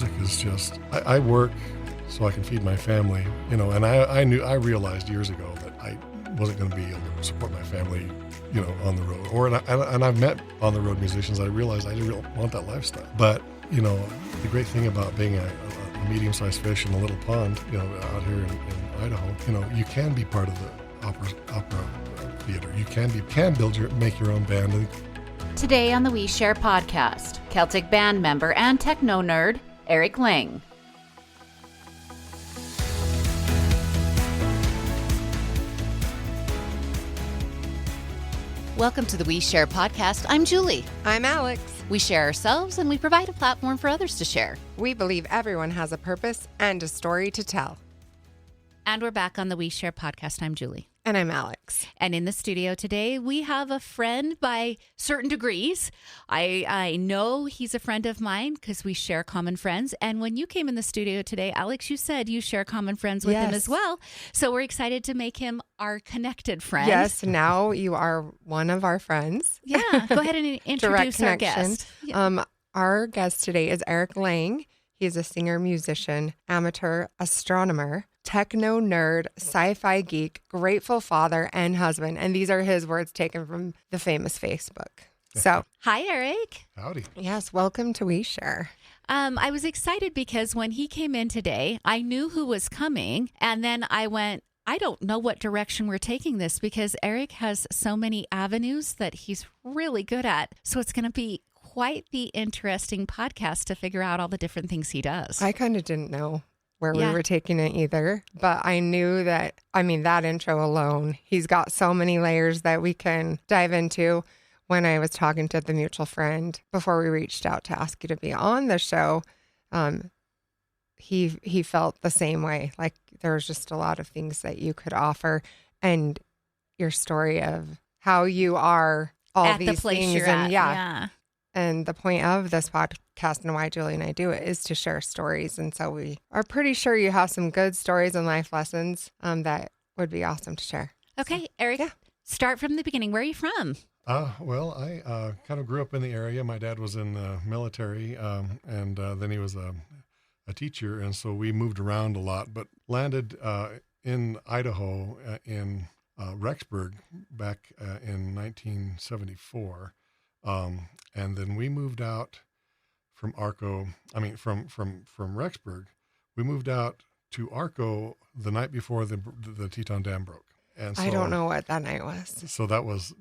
music is just, I work so I can feed my family, and I realized years ago that I wasn't going to be able to support my family, on the road. And I've met on the road musicians. I realized I didn't want that lifestyle. But, the great thing about being a medium-sized fish in a little pond, out here in Idaho, you can be part of the opera theater. You can make your own band. Today on the We Share podcast, Celtic band member and techno nerd, Eric Laing. Welcome to the We Share podcast. I'm Julie. I'm Alex. We share ourselves and we provide a platform for others to share. We believe everyone has a purpose and a story to tell. And we're back on the We Share podcast. I'm Julie. And I'm Alex. And in the studio today, we have a friend by certain degrees. I know he's a friend of mine because we share common friends. And when you came in the studio today, Alex, you said you share common friends with him as well. So we're excited to make him our connected friend. Yes, now you are one of our friends. Yeah, go ahead and introduce our guest. Yeah. Our guest today is Eric Laing. He is a singer, musician, amateur astronomer, techno nerd, sci-fi geek, grateful father, and husband. And these are his words taken from the famous Facebook. So, hi, Eric. Howdy. Yes, welcome to We Share. I was excited because when he came in today, I knew who was coming. And then I went, I don't know what direction we're taking this because Eric has so many avenues that he's really good at. So it's going to be quite the interesting podcast to figure out all the different things he does. I kind of didn't know where we were taking it either, but I knew that, that intro alone, he's got so many layers that we can dive into. When I was talking to the mutual friend before we reached out to ask you to be on the show, he felt the same way. Like there was just a lot of things that you could offer, and your story of how you are all at these the place things, you're and at. Yeah. And the point of this podcast and why Julie and I do it is to share stories. And so we are pretty sure you have some good stories and life lessons that would be awesome to share. Okay, Eric, start from the beginning. Where are you from? Well, I kind of grew up in the area. My dad was in the military, and then he was a teacher. And so we moved around a lot, but landed in Idaho in Rexburg back in 1974. And then we moved out from Rexburg. We moved out to Arco the night before the Teton Dam broke. And so, I don't know what that night was. So that was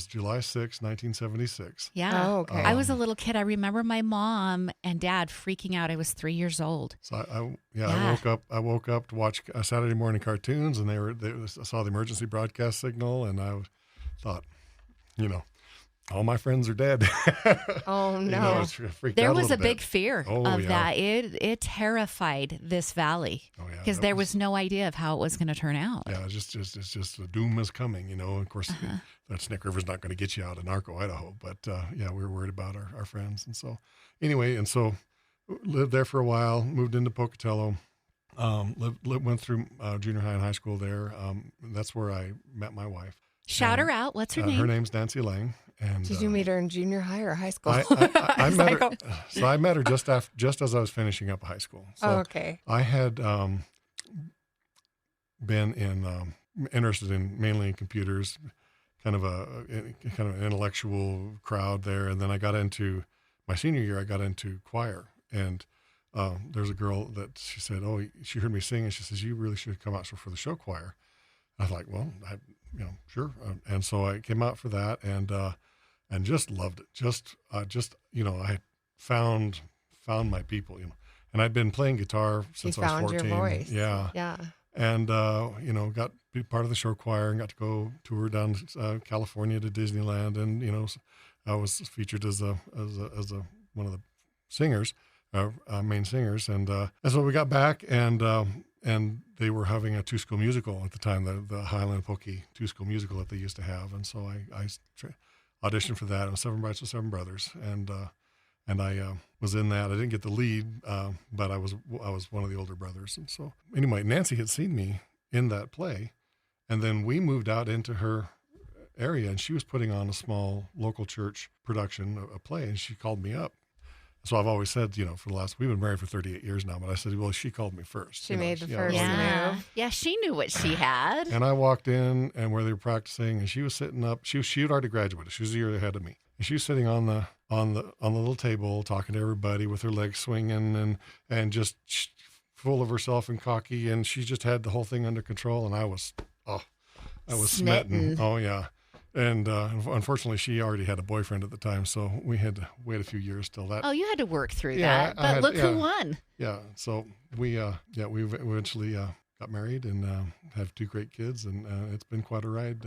July 6, 1976. Yeah. Oh, okay. I was a little kid. I remember my mom and dad freaking out. I was 3 years old. So I woke up to watch Saturday morning cartoons, and I saw the emergency broadcast signal, and I thought, all my friends are dead. Oh, no. There was a big fear of that. It terrified this valley because there was no idea of how it was going to turn out. Yeah, it's just the doom is coming, Of course, that Snake River's not going to get you out in Arco, Idaho. But, we were worried about our friends. And so, anyway, lived there for a while, moved into Pocatello, went through junior high and high school there. That's where I met my wife. Shout her out. What's her name? Her name's Nancy Laing. And, did you meet her in junior high or high school? I met her. So I met her just as I was finishing up high school. So okay. I had been interested in mainly in computers, kind of an intellectual crowd there. And then I got into my senior year. I got into choir, and there's a girl that she said, she heard me sing, and she says, "You really should come out for the show choir." I was like, "Well, sure." And so I came out for that, and just loved it. I had found my people, and I'd been playing guitar since I was 14. You found your voice. Yeah. And, got to be part of the show choir and got to go tour down California to Disneyland. And, I was featured as one of the singers, main singers. And so we got back, and they were having a two-school musical at the time, the Highland Pokey two-school musical that they used to have. And so I auditioned for that. It was Seven Brides and Seven Brothers. And I was in that. I didn't get the lead, but I was one of the older brothers. And so anyway, Nancy had seen me in that play. And then we moved out into her area, and she was putting on a small local church production, a play. And she called me up So I've always said, we've been married for 38 years now, but I said, well, she called me first. She made the first yeah. move. Yeah, she knew what she had. And I walked in and where they were practicing, and she was sitting up. She had already graduated. She was a year ahead of me. And she was sitting on the little table talking to everybody with her legs swinging and just full of herself and cocky. And she just had the whole thing under control. And I was smitten. Oh, yeah. And unfortunately, she already had a boyfriend at the time, so we had to wait a few years till that. Oh, you had to work through that. But look who won. Yeah. So we eventually got married and have 2 great kids, and it's been quite a ride,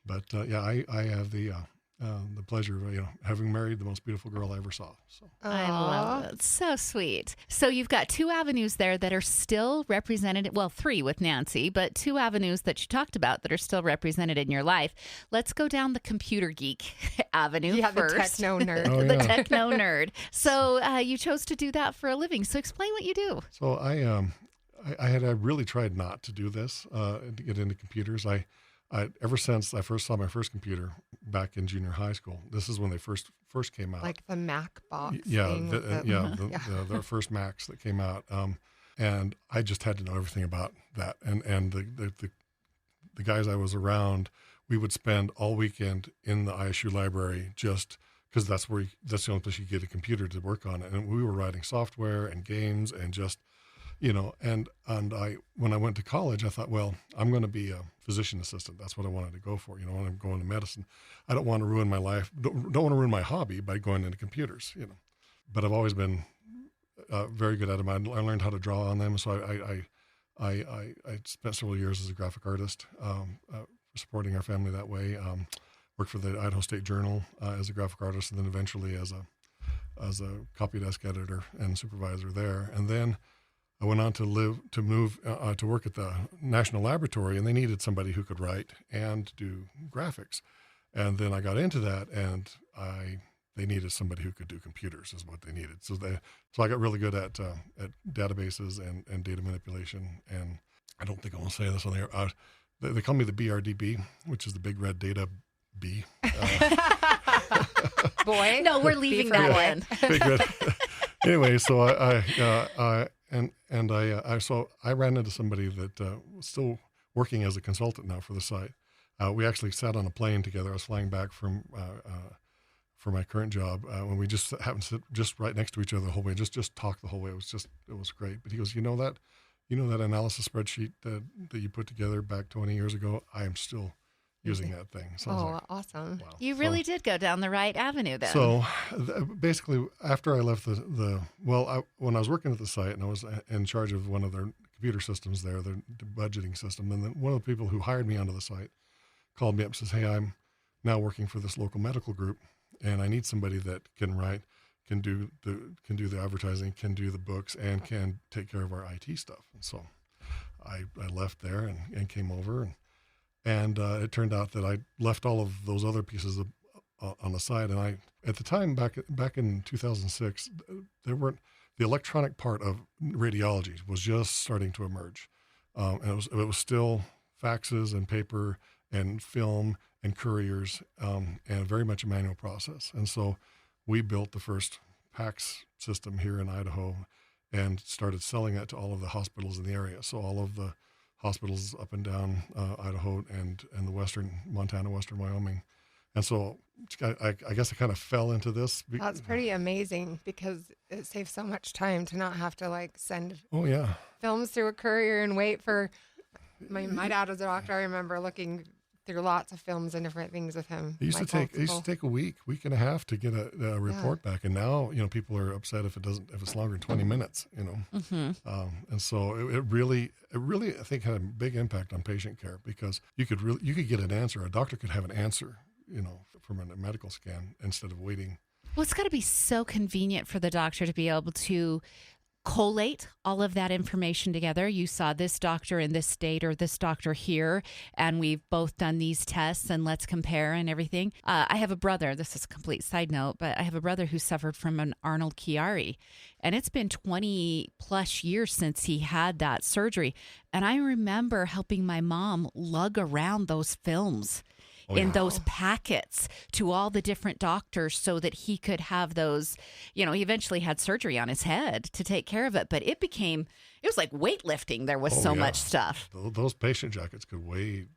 But I have the pleasure of having married the most beautiful girl I ever saw. So I love it. So sweet. So you've got 2 avenues there that are still represented. Well, 3 with Nancy, but 2 avenues that you talked about that are still represented in your life. Let's go down the computer geek avenue first. The techno nerd. Oh, yeah. The techno nerd. So you chose to do that for a living. So explain what you do. So I really tried not to do this, to get into computers. I ever since I first saw my first computer back in junior high school, this is when they first came out. Like the Mac box. The first Macs that came out. And I just had to know everything about that. And the guys I was around, we would spend all weekend in the ISU library just because that's the only place you get a computer to work on it. And we were writing software and games and just, and when I went to college, I thought, well, I'm going to be a physician assistant. That's what I wanted to go for. When I'm going to medicine, I don't want to ruin my life. Don't want to ruin my hobby by going into computers, But I've always been very good at them. I learned how to draw on them. So I spent several years as a graphic artist, supporting our family that way. Worked for the Idaho State Journal as a graphic artist, and then eventually as a copy desk editor and supervisor there. And then I went on to move to work at the National Laboratory, and they needed somebody who could write and do graphics. And then I got into that, and they needed somebody who could do computers is what they needed. So I got really good at databases and data manipulation. And I don't think I want to say this on the air. They call me the BRDB, which is the Big Red Data B. Boy, no, we're leaving that one. Big Red. Anyway, so I ran into somebody that was still working as a consultant now for the site. We actually sat on a plane together. I was flying back for my current job when we just happened to sit just right next to each other the whole way, just talk the whole way. It was great. But he goes, that analysis spreadsheet that you put together back 20 years ago, I am still using that thing. So awesome. Wow. You really did go down the right avenue then. So basically, after I left when I was working at the site and I was in charge of one of their computer systems there, their budgeting system, and then one of the people who hired me onto the site called me up and says, hey, I'm now working for this local medical group, and I need somebody that can write, can do the advertising, can do the books, and can take care of our IT stuff. And so I left there and came over, and it turned out that I left all of those other pieces on the side. And at the time, back in 2006, the electronic part of radiology was just starting to emerge. And it was still faxes and paper and film and couriers, and very much a manual process. And so we built the first PACS system here in Idaho and started selling that to all of the hospitals in the area. So all of the hospitals up and down Idaho and the western Montana, western Wyoming. And so I guess I kind of fell into this. That's pretty amazing because it saves so much time to not have to send films through a courier and wait for my dad was a doctor. I remember looking through lots of films and different things with him. It used to take a week and a half to get a report back, and now people are upset if it's longer than 20 minutes. Mm-hmm. And so it really I think had a big impact on patient care because you could get an answer. A doctor could have an answer, from a medical scan instead of waiting. Well, it's got to be so convenient for the doctor to be able to collate all of that information together. You saw this doctor in this state or this doctor here, and we've both done these tests, and let's compare and everything. I have a brother, this is a complete side note, but I have a brother who suffered from an Arnold Chiari, and it's been 20 plus years since he had that surgery. And I remember helping my mom lug around those films in those packets to all the different doctors so that he could have those, he eventually had surgery on his head to take care of it, but it was like weightlifting. There was so much stuff. Those patient jackets could weigh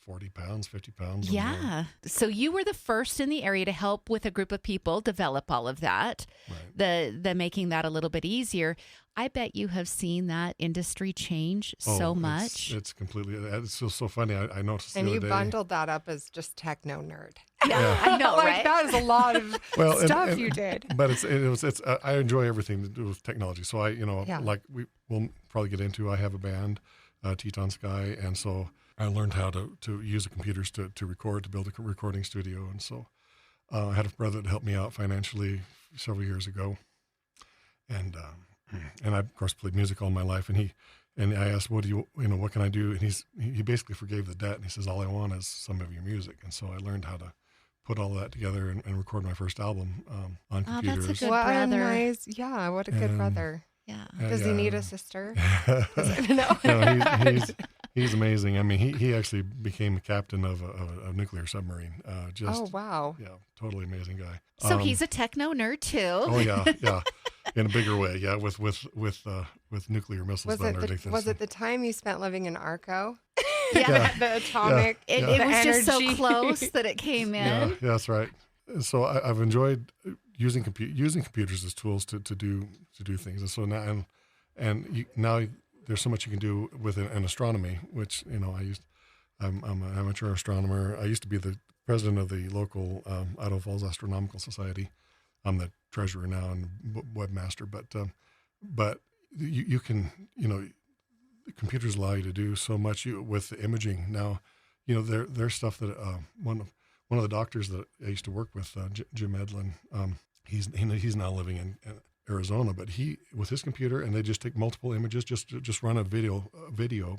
40 pounds, 50 pounds. Yeah. So you were the first in the area to help with a group of people develop all of that, right. the making that a little bit easier. I bet you have seen that industry change so much. It's completely, it's so funny. I noticed and the other you day. bundled that up as just techno nerd. Yeah, I know, right? That is a lot of stuff you did. But I enjoy everything to do with technology. So like we'll probably get into, I have a band, Teton Sky. And so I learned how to use the computers to record, to build a recording studio. And so I had a brother that helped me out financially several years ago. And I, of course, played music all my life. And I asked, what can I do? And he basically forgave the debt. And he says, all I want is some of your music. And so I learned how to put all that together and record my first album on computers. That's a good brother. What a good brother. Yeah. Does he need a sister? No, he's amazing. I mean, he actually became the captain of a nuclear submarine. Oh, wow. Yeah, totally amazing guy. So he's a techno nerd too. Oh yeah, in a bigger way. Yeah, with nuclear missiles underneath. Was it the time you spent living in Arco? Yeah, the atomic. It was just so close that it came in. Yeah, that's right. So I've enjoyed using computers as tools to do things. And so now now there's so much you can do with an astronomy, which I'm an amateur astronomer. I used to be the president of the local Idaho Falls Astronomical Society. I'm the treasurer now and webmaster. But you can computers allow you to do so much with the imaging now. There's stuff that one of the doctors that I used to work with, Jim Edlin, he's now living in Arizona, but he, with his computer, and they just take multiple images, just run a video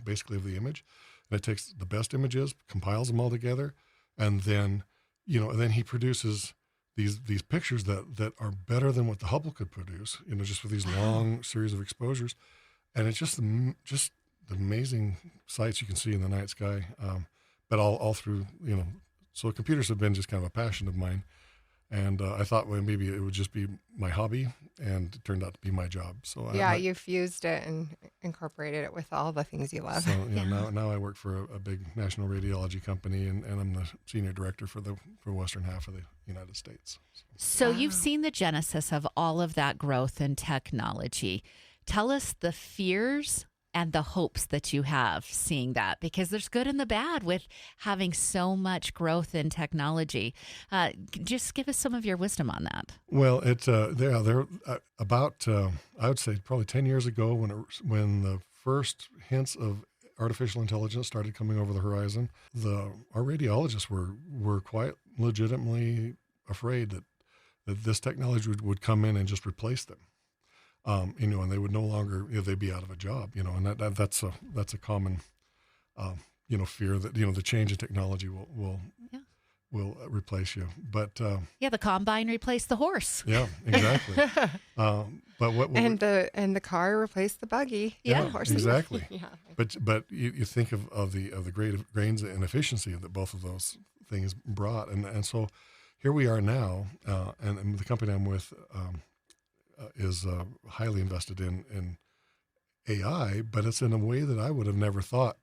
basically of the image, and it takes the best images, compiles them all together, and then he produces these pictures that are better than what the Hubble could produce, just with these long series of exposures, and it's just the amazing sights you can see in the night sky, but all through So computers have been just kind of a passion of mine. And I thought maybe it would just be my hobby, and it turned out to be my job. So you fused it and incorporated it with all the things you love. So now I work for a big national radiology company, and I'm the senior director for western half of the United States. So you've seen the genesis of all of that growth in technology. Tell us the fears and the hopes that you have seeing that, because there's good and the bad with having so much growth in technology. Just give us some of your wisdom on that. Well, they're about I would say probably 10 years ago when the first hints of artificial intelligence started coming over the horizon, our radiologists were quite legitimately afraid that this technology would come in and just replace them. And they would no longer, they'd be out of a job, and that's a common, fear that, the change in technology will replace you. But, the combine replaced the horse. Yeah, exactly. But the car replaced the buggy. Yeah, exactly. Yeah. But you think of the great gains and efficiency that both of those things brought. And so here we are now, and the company I'm with, is highly invested in AI, but it's in a way that I would have never thought,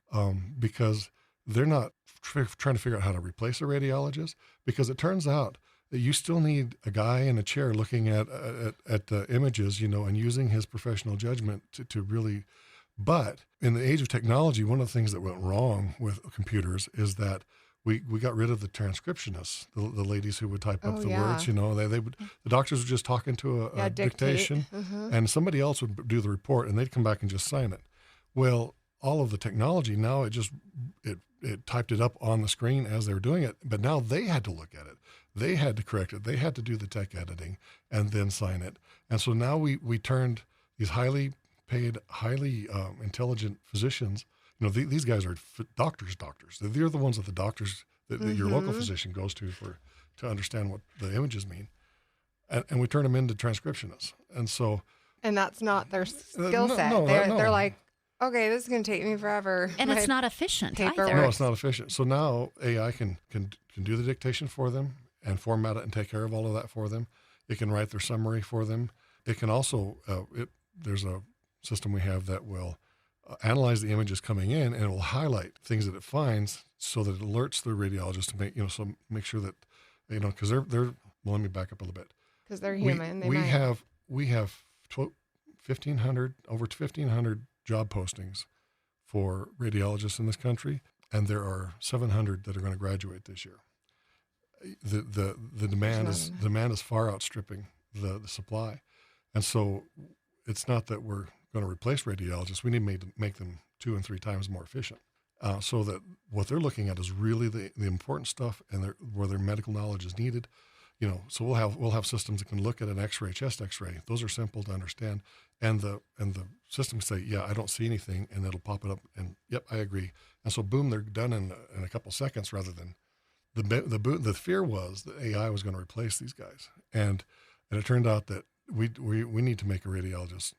because they're not trying to figure out how to replace a radiologist, because it turns out that you still need a guy in a chair looking at the images, and using his professional judgment to really. But in the age of technology, one of the things that went wrong with computers is that we got rid of the transcriptionists, the ladies who would type up the words. The doctors would just talk into a dictation, and somebody else would do the report, and they'd come back and just sign it. Well, all of the technology now, it typed it up on the screen as they were doing it, but now they had to look at it, they had to correct it, they had to do the tech editing and then sign it. And so now we turned these highly paid, highly intelligent physicians. These guys are doctors. They're the ones that the doctors, that your local physician goes to understand what the images mean. And we turn them into transcriptionists. And so. And that's not their skill set. No. They're like okay, this is going to take me forever. And it's not efficient paperwork. either. No, it's not efficient. So now AI can do the dictation for them and format it and take care of all of that for them. It can write their summary for them. It can also, there's a system we have that will analyze the images coming in, and it will highlight things that it finds so that it alerts the radiologist to make sure that, because they're well, let me back up a little bit. Because they're human. We have 1,500, over 1,500 job postings for radiologists in this country, and there are 700 that are going to graduate this year. The demand is far outstripping the supply, and so it's not that we're going to replace radiologists. We need to make them 2 and 3 times more efficient, so that what they're looking at is really the important stuff, and where their medical knowledge is needed. So we'll have systems that can look at an X-ray, chest X-ray. Those are simple to understand, and the systems say, yeah, I don't see anything, and it'll pop it up, and yep, I agree. And so boom, they're done in a couple seconds, rather than the fear was that AI was going to replace these guys, and it turned out that we need to make a radiologist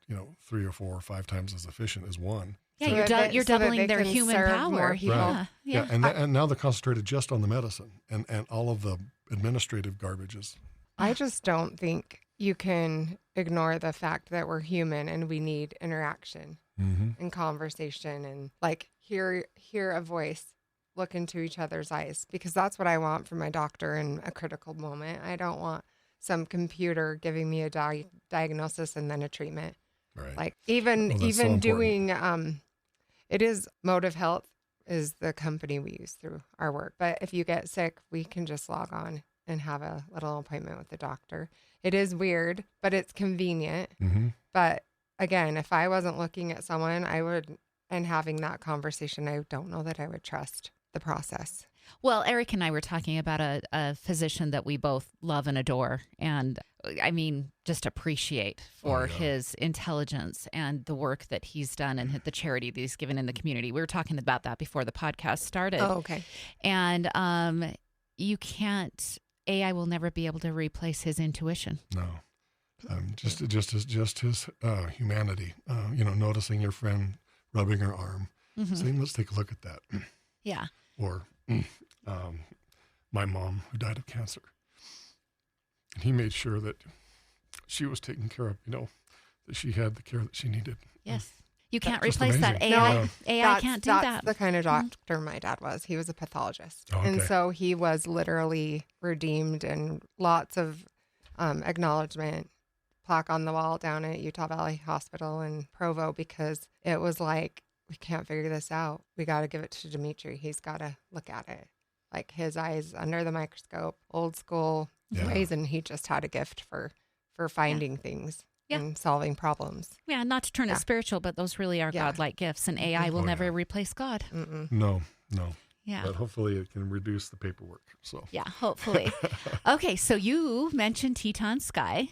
3 or 4 or 5 times as efficient as one. Yeah, So you're doubling their human power. More people. Right. Yeah, and now they're concentrated just on the medicine and all of the administrative garbages. I just don't think you can ignore the fact that we're human and we need interaction and conversation and hear a voice, look into each other's eyes, because that's what I want from my doctor in a critical moment. I don't want some computer giving me a diagnosis and then a treatment. Right. Even so doing it is Motive Health is the company we use through our work. But if you get sick, we can just log on and have a little appointment with the doctor. It is weird, but it's convenient. But again, if I wasn't looking at someone, and having that conversation, I don't know that I would trust the process. Well, Eric and I were talking about a physician that we both love and adore, and just appreciate for his intelligence and the work that he's done and the charity that he's given in the community. We were talking about that before the podcast started. Oh, okay. And AI will never be able to replace his intuition. No. Just his humanity, noticing your friend rubbing her arm, saying, let's take a look at that. Yeah. Or my mom, who died of cancer. And he made sure that she was taken care of, that she had the care that she needed. Yes. You can't That's replace that. AI can't do that. That's the kind of doctor my dad was. He was a pathologist. Oh, okay. And so he was literally redeemed, and lots of acknowledgement plaque on the wall down at Utah Valley Hospital in Provo, because it was like, we can't figure this out. We got to give it to Dimitri. He's got to look at it. His eyes under the microscope, old school ways, and he just had a gift for finding things and solving problems. Yeah, not to turn it spiritual, but those really are godlike gifts, and AI will never replace God. No. Yeah. But hopefully it can reduce the paperwork. So yeah, hopefully. Okay, so you mentioned Teton Sky.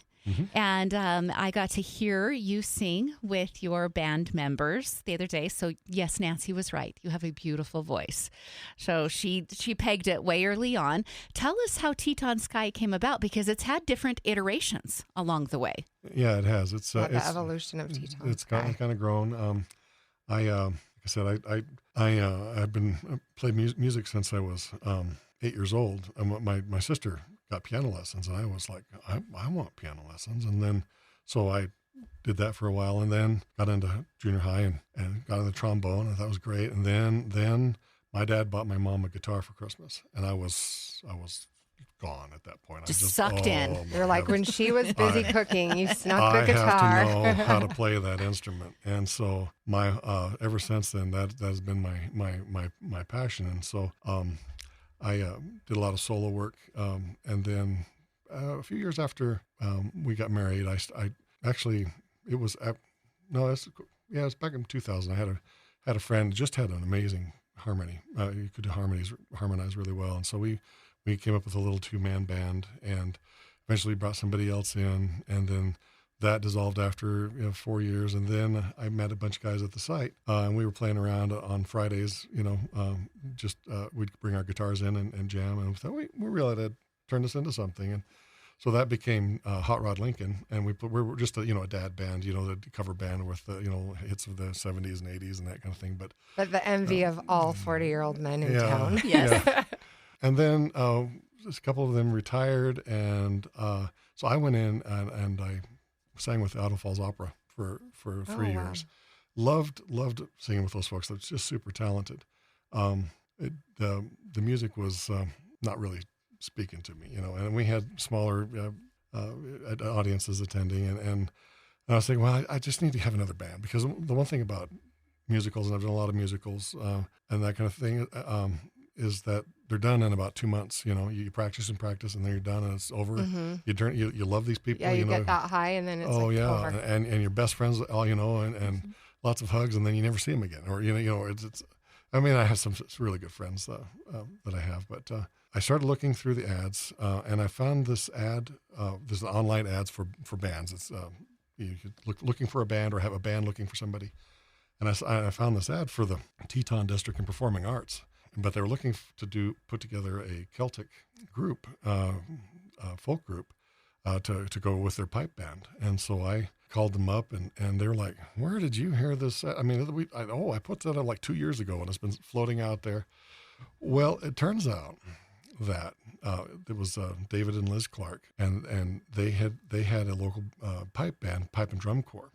And I got to hear you sing with your band members the other day. So yes, Nancy was right. You have a beautiful voice. So she pegged it way early on. Tell us how Teton Sky came about, because it's had different iterations along the way. Yeah, it has. It's the evolution of Teton It's Sky. kind of grown. Like I said, I've been played music since I was 8 years old. My sister got piano lessons, and I was like, I want piano lessons. And then, so I did that for a while, and then got into junior high and got into trombone, and that was great. And then my dad bought my mom a guitar for Christmas, and I was gone at that point. Just sucked in. You're like, when she was busy cooking, you snuck the guitar. I have to know how to play that instrument, and so my ever since then that has been my passion. And so I did a lot of solo work, and then a few years after we got married, it was back in 2000. I had a friend who just had an amazing harmony. He could harmonize really well, and so we came up with a little 2-man band, and eventually brought somebody else in, and then that dissolved after 4 years. And then I met a bunch of guys at the site, and we were playing around on Fridays. We'd bring our guitars in and jam, and we thought we really had to turn this into something. And So that became Hot Rod Lincoln, and we were just a dad band, the cover band with the hits of the 70s and 80s and that kind of thing. But the envy of all 40-year-old men in yeah, town. Yes. yeah. And then just a couple of them retired, and so I went in and I sang with the Idaho Falls Opera for 3 years. Loved singing with those folks. They're just super talented. The music was not really speaking to me, and we had smaller audiences attending, and I was thinking, well, I just need to have another band, because the one thing about musicals, and I've done a lot of musicals and that kind of thing, is that they're done in about 2 months. You practice and practice, and then you're done, and it's over. Mm-hmm. You love these people. Yeah, you get that high, and then it's over. and your best friends, all and lots of hugs, and then you never see them again. Or it's. I mean, I have some really good friends that I have, but I started looking through the ads, and I found this ad. There's online ads for bands. It's you could looking for a band, or have a band looking for somebody, and I found this ad for the Teton District in Performing Arts. But they were looking to put together a Celtic group, folk group, to go with their pipe band. And so I called them up, and they were like, "Where did you hear this?" I mean, I put that up like 2 years ago, and it's been floating out there. Well, it turns out that it was David and Liz Clark, and they had a local pipe band, pipe and drum corps,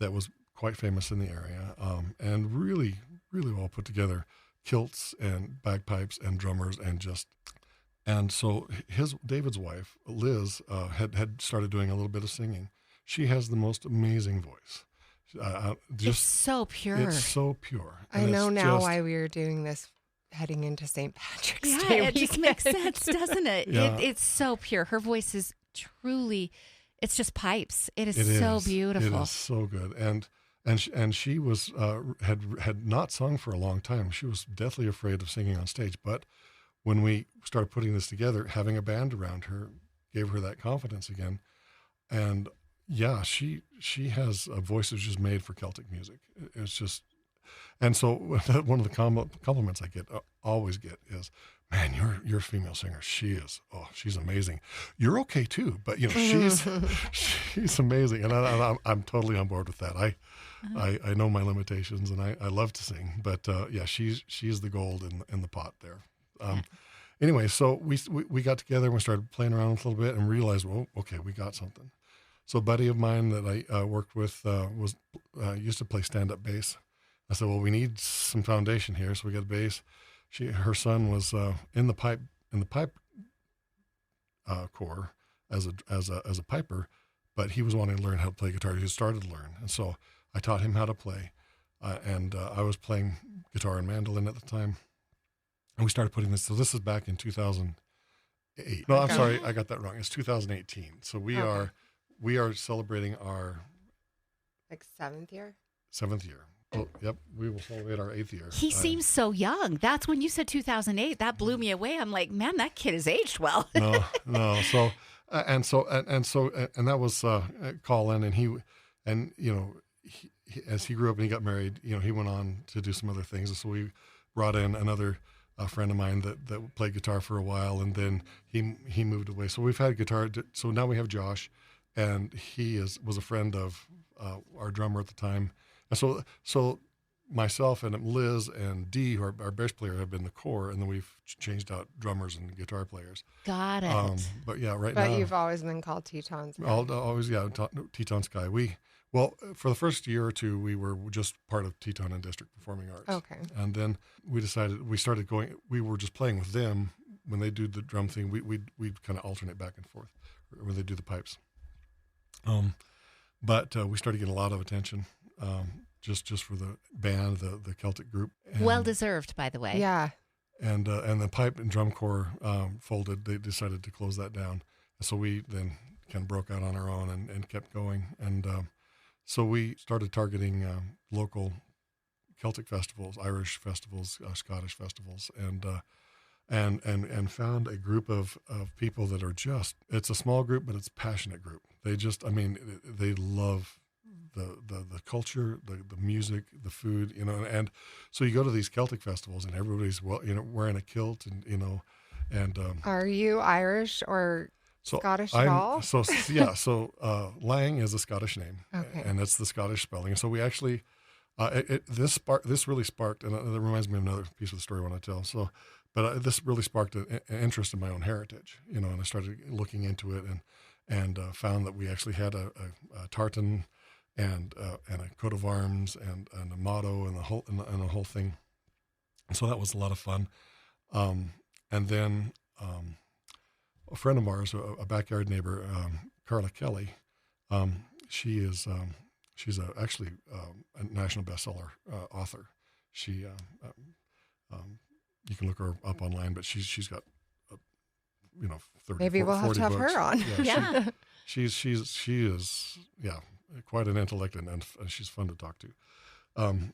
that was quite famous in the area, and really, really well put together. Kilts and bagpipes and drummers, and so David's wife, Liz, had started doing a little bit of singing. She has the most amazing voice. It's so pure. It's so pure. I know now why we were doing this heading into St. Patrick's Day. Yeah, it just makes sense, doesn't it? Yeah. It's so pure. Her voice is truly, it's just pipes. It is so beautiful. It is so good. And she was had not sung for a long time. She was deathly afraid of singing on stage. But when we started putting this together, having a band around her gave her that confidence again. And yeah, she has a voice that's just made for Celtic music. It's just, and so one of the compliments I always get is, "Man, you're a female singer. She's amazing. You're okay too, but she's amazing." And I'm totally on board with that. I know my limitations, and I love to sing, but she's the gold in the pot there. Anyway, so we got together and we started playing around with a little bit and realized, well, okay, we got something. So a buddy of mine that I worked with used to play stand-up bass. I said, well, we need some foundation here, so we got a bass. Her son was in the pipe corps as a piper, but he was wanting to learn how to play guitar. He started to learn, and so I taught him how to play, and I was playing guitar and mandolin at the time, and we started putting this. So this is back in 2008. No, I'm sorry, I got that wrong. It's 2018. So we are celebrating our seventh year. 7th year. Oh, yep. We will celebrate our 8th year. He seems so young. That's when you said 2008. That blew me away. I'm like, man, that kid has aged well. No. So that was Colin, and he as he grew up and he got married, he went on to do some other things. And so we brought in another friend of mine that played guitar for a while, and then he moved away. So we've had guitar. So now we have Josh, and he was a friend of our drummer at the time. And so myself and Liz and Dee, who our bass player, have been the core, and then we've changed out drummers and guitar players. Got it. But yeah, now. But you've always been called Teton Sky. Always, yeah, Teton Sky. For the first year or two, we were just part of Teton and District Performing Arts. Okay. And then we were just playing with them when they do the drum thing. We'd kind of alternate back and forth when they do the pipes. But we started getting a lot of attention. Just for the band, the Celtic group. And, well deserved, by the way. Yeah. And the pipe and drum corps folded. They decided to close that down. So we then kind of broke out on our own and kept going. And so we started targeting local Celtic festivals, Irish festivals, Scottish festivals, and found a group of people that are it's a small group, but it's a passionate group. They love the culture, the music, the food, and so you go to these Celtic festivals and everybody's wearing a kilt, and. Are you Irish or? Scottish at all? Laing is a Scottish name, Okay. and it's the Scottish spelling. And so we actually, this really sparked, and it reminds me of another piece of the story I want to tell. So, but this really sparked an interest in my own heritage, and I started looking into it, and found that we actually had a tartan and a coat of arms and a motto and the whole thing. And so that was a lot of fun. And then a friend of ours, a backyard neighbor, Carla Kelly, she's actually a national bestseller author. She you can look her up online, but she's got 30, Maybe we'll have 40 to have books. her on. Yeah. She is quite an intellect, and she's fun to talk to.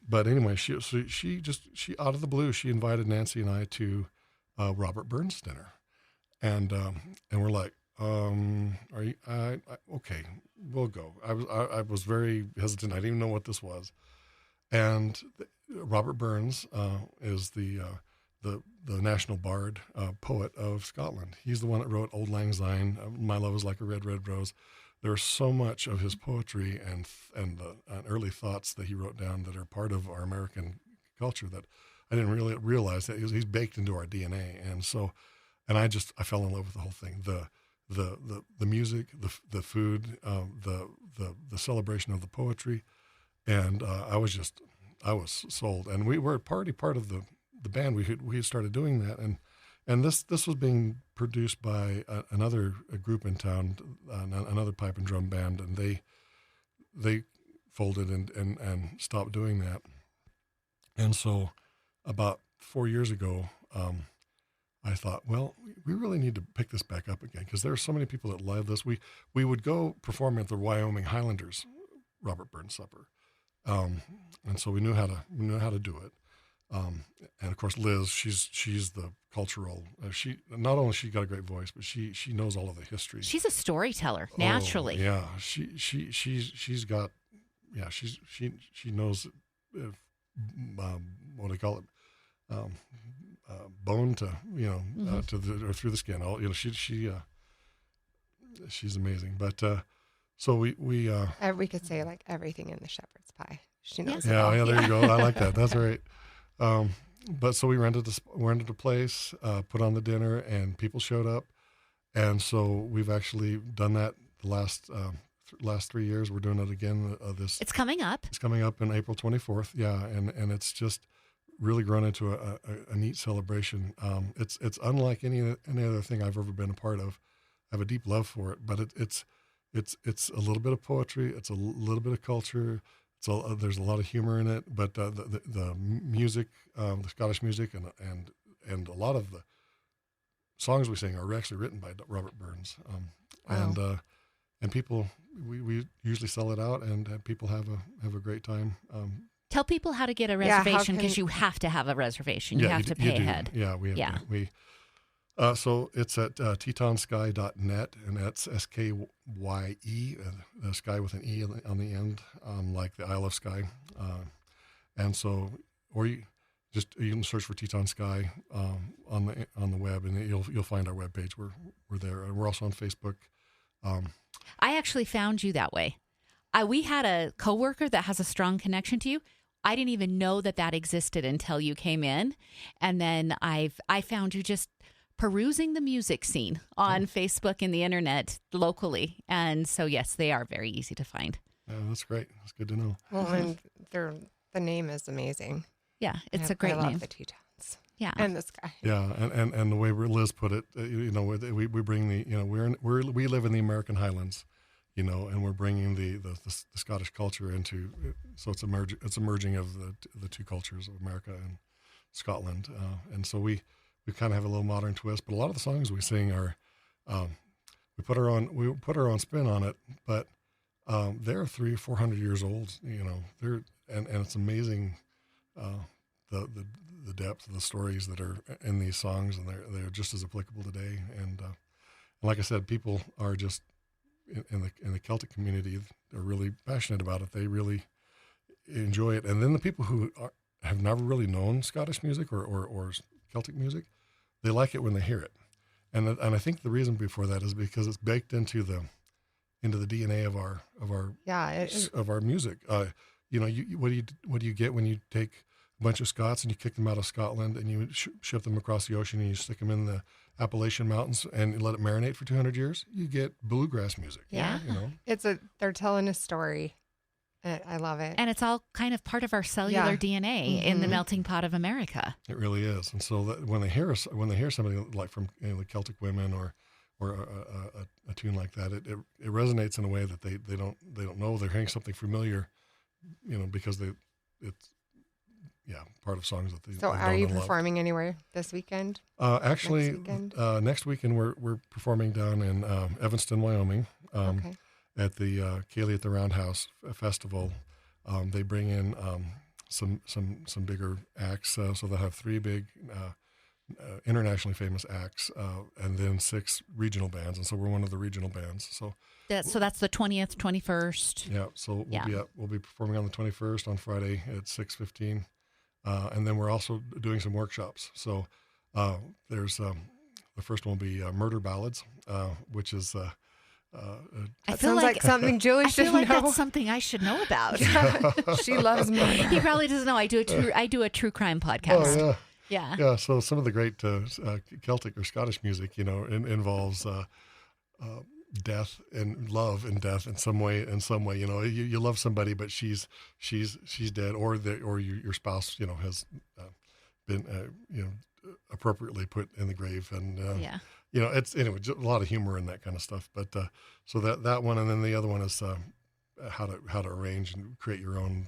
But anyway, she out of the blue, she invited Nancy and I to Robert Burns dinner, and we're like, are you okay? We'll go. I was very hesitant. I didn't even know what this was, and Robert Burns is the national bard poet of Scotland. He's the one that wrote Old Lang Syne, My Love Is Like a Red, Red Rose. There's so much of his poetry and early thoughts that he wrote down that are part of our American culture that I didn't really realize that he's baked into our DNA. And I fell in love with the whole thing. The music, the food, the celebration of the poetry. And I was sold. And we were part of the band. We had started doing that. And this was being produced by a group in town, another pipe and drum band, and they folded and stopped doing that. And so about 4 years ago, I thought, well, we really need to pick this back up again because there are so many people that love this. We would go perform at the Wyoming Highlanders Robert Burns Supper, and so we knew how to do it. And of course, Liz, she's the cultural. She not only she got a great voice, but she knows all of the history. She's a storyteller naturally. Oh, yeah, she's got. Yeah, she knows. What do you call it? Bone to to or through the skin. All she's amazing. But so we could say like everything in the shepherd's pie. She knows. Yeah, there you go. I like that. That's right. But so we rented a place, put on the dinner, and people showed up, and so we've actually done that the last 3 years. We're doing it again. It's coming up. It's coming up in April 24th. Yeah, and it's just really grown into a neat celebration. It's unlike any other thing I've ever been a part of. I have a deep love for it, but it's a little bit of poetry. It's a little bit of culture. There's a lot of humor in it, but the music, the Scottish music, and a lot of the songs we sing are actually written by Robert Burns. Wow. And people, we usually sell it out, and people have a great time. Tell people how to get a reservation because you have to have a reservation. You have to pay ahead. Yeah, so it's at tetonsky.net, and that's SKYE, sky with an E on the end, like the Isle of Skye. And so, or you can search for Teton Sky on the web, and you'll find our webpage. We're there. We're also on Facebook. I actually found you that way. We had a coworker that has a strong connection to you. I didn't even know that existed until you came in, and then I found you just perusing the music scene on Facebook and the internet locally. And so, yes, they are very easy to find. Yeah, that's great. That's good to know. Well, and the name is amazing. Yeah, it's a great name. I love the Tetons. Yeah. And the sky. Yeah, and the way Liz put it, we bring we live in the American Highlands, and we're bringing the Scottish culture into, so it's a merging of the two cultures of America and Scotland, and so we kind of have a little modern twist, but a lot of the songs we sing are, we put our own spin on it, but they're 300 or 400 years old, they're and it's amazing, the depth of the stories that are in these songs, and they're just as applicable today. And like I said, people are just in the Celtic community, they're really passionate about it. They really enjoy it. And then the people who have never really known Scottish music or Celtic music, they like it when they hear it. And I think the reason before that is because it's baked into the DNA of our of our music. What do you get when you take a bunch of Scots and you kick them out of Scotland and you ship them across the ocean and you stick them in the Appalachian Mountains and let it marinate for 200 years? You get bluegrass music. Yeah. They're telling a story. I love it. And it's all kind of part of our cellular DNA in the melting pot of America. It really is. And so that when they hear somebody like from the Celtic Women or a tune like that, it resonates in a way that they don't know. They're hearing something familiar, because it's part of songs that they. So are you performing anywhere this weekend? Actually, next weekend we're performing down in Evanston, Wyoming. Okay. At the Kaylee at the Roundhouse Festival. They bring in some bigger acts, so they'll have 3 big internationally famous acts, and then 6 regional bands, and so we're one of the regional bands. So that's the 20th, 21st. Yeah, so we'll be performing on the 21st on Friday at 6:15, and then we're also doing some workshops. So there's the first one will be Murder Ballads, which is. That sounds like something Julie should know. I feel like that's something I should know about. She loves murder. He probably doesn't know. I do a true crime podcast. Oh, yeah. Yeah. So some of the great Celtic or Scottish music, involves death and love and death in some way. You love somebody, but she's dead, or your spouse, has been appropriately put in the grave, and it's just a lot of humor in that kind of stuff. But so that one, and then the other one is how to arrange and create your own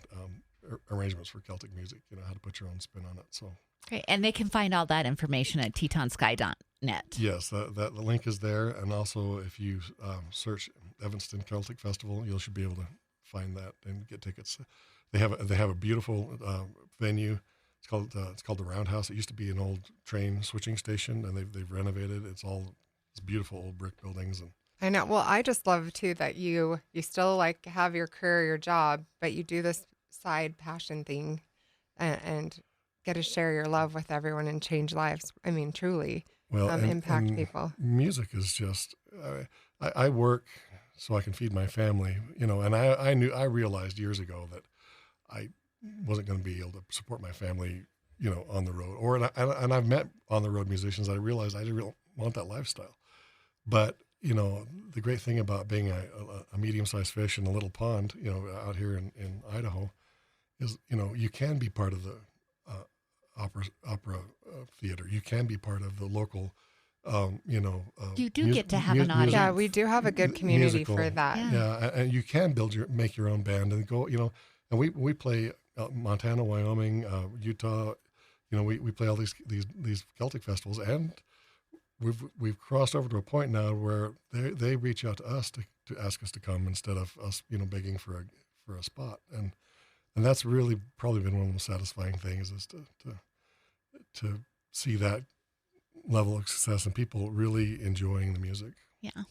arrangements for Celtic music. How to put your own spin on it. So great, and they can find all that information at tetonsky.net. Yes, the link is there, and also if you search Evanston Celtic Festival, you should be able to find that and get tickets. They have a beautiful venue. It's called the Roundhouse. It used to be an old train switching station, and they've renovated. It's beautiful old brick buildings. And I know. Well, I just love too that you still have your career, your job, but you do this side passion thing, and get to share your love with everyone and change lives. I mean, truly, impact people. Music is just. I work so I can feed my family, and I realized years ago that I wasn't going to be able to support my family, on the road. And I've met on the road musicians. I realized I didn't want that lifestyle. But the great thing about being a medium-sized fish in a little pond, out here in Idaho, is you can be part of the opera theater. You can be part of the local. You do get to have an audience. Yeah, we do have a good community for that. Yeah, and you can make your own band and go. And we play. Montana, Wyoming, Utah, we play all these Celtic festivals, and we've crossed over to a point now where they reach out to us to ask us to come instead of us, begging for a spot, and that's really probably been one of the most satisfying things is to see that level of success and people really enjoying the music. Yeah.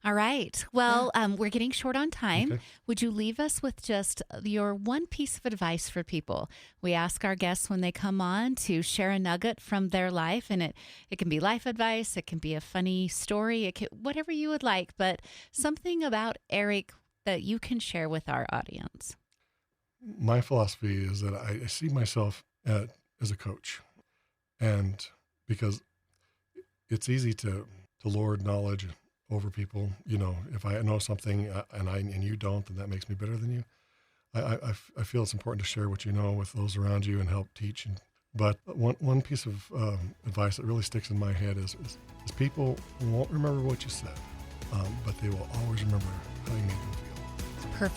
All right. Well, we're getting short on time. Okay. Would you leave us with just your one piece of advice for people? We ask our guests when they come on to share a nugget from their life, and it can be life advice, it can be a funny story, whatever you would like, but something about Eric that you can share with our audience. My philosophy is that I see myself as a coach, and because it's easy to lord knowledge over people, if I know something and you don't, then that makes me better than you. I feel it's important to share what you know with those around you and help teach. But one piece of advice that really sticks in my head is people won't remember what you said, but they will always remember how you made them feel.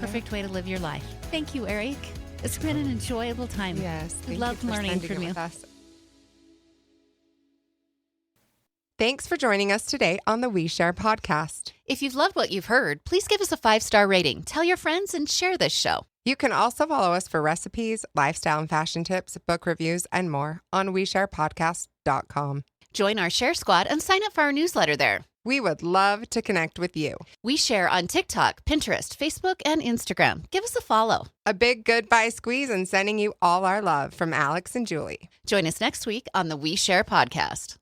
Perfect way to live your life. Thank you, Eric. It's been an enjoyable time. Yes, we loved learning from you. Thanks for joining us today on the We Share podcast. If you've loved what you've heard, please give us a 5-star rating, tell your friends, and share this show. You can also follow us for recipes, lifestyle and fashion tips, book reviews, and more on WeSharePodcast.com. Join our Share Squad and sign up for our newsletter there. We would love to connect with you. We share on TikTok, Pinterest, Facebook, and Instagram. Give us a follow. A big goodbye squeeze and sending you all our love from Alex and Julie. Join us next week on the We Share podcast.